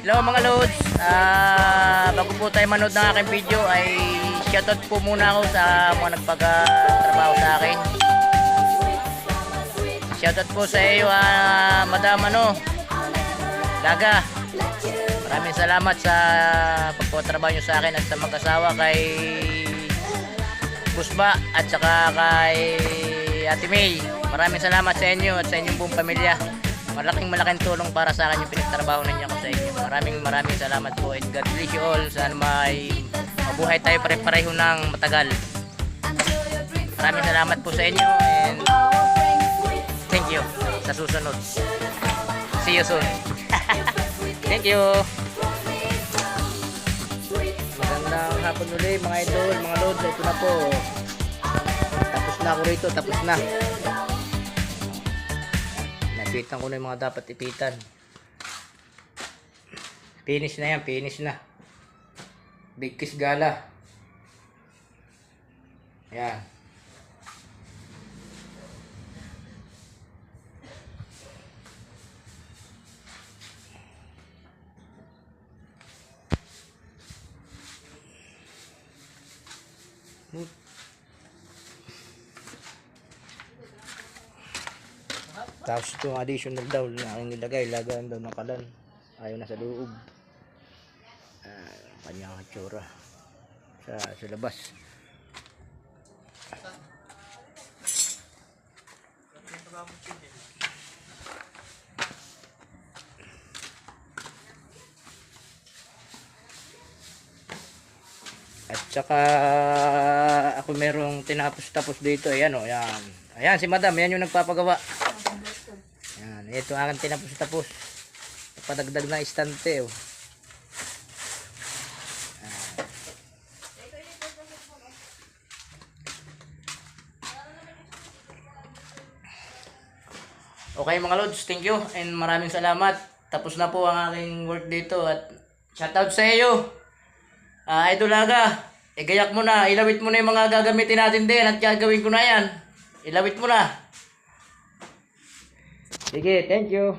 Hello mga lods, bago po tayo manood ng aking video ay shoutout po muna ako sa mga nagpagtrabaho sa akin. Shoutout po sa iyo, Madam Daga. Maraming salamat sa pagpatrabaho nyo sa akin at sa mag-asawa kay Busba at saka kay Ate May. Maraming salamat sa inyo at sa inyong buong pamilya. Malaking tulong para sa akin yung pinagtrabaho ninyo ako sa inyo. Maraming salamat po and God bless you all. Sana mabuhay tayo pare-pareho ng matagal. Maraming salamat po sa inyo and thank you sa susunod. See you soon. Thank you. Magandang hapon ulit mga idol, mga lods. Ito na po. Tapos na ako rito, tapos na. Ipitan ko na yung mga dapat ipitan. Finish na yan, finish na. Big Kiss Gala. Yan. Tapos itong additional daw na aking nilagay, lagaan daw ng kalan. Ayaw na sa loob. Kanyang itsura sa labas. At saka ako merong tinapos dito. Ayan o, ayan. Ayan si Madam, yan yung nagpapagawa. Yan, ito aking tinapos. Padagdag na istante. Oh. Okay mga lods, thank you and maraming salamat. Tapos na po ang aking work dito at shoutout sa iyo. Idol Daga, igayak mo na, ilawit mo na yung mga gagamitin natin din at gagawin ko na yan. Ilawit mo na. Sige, thank you.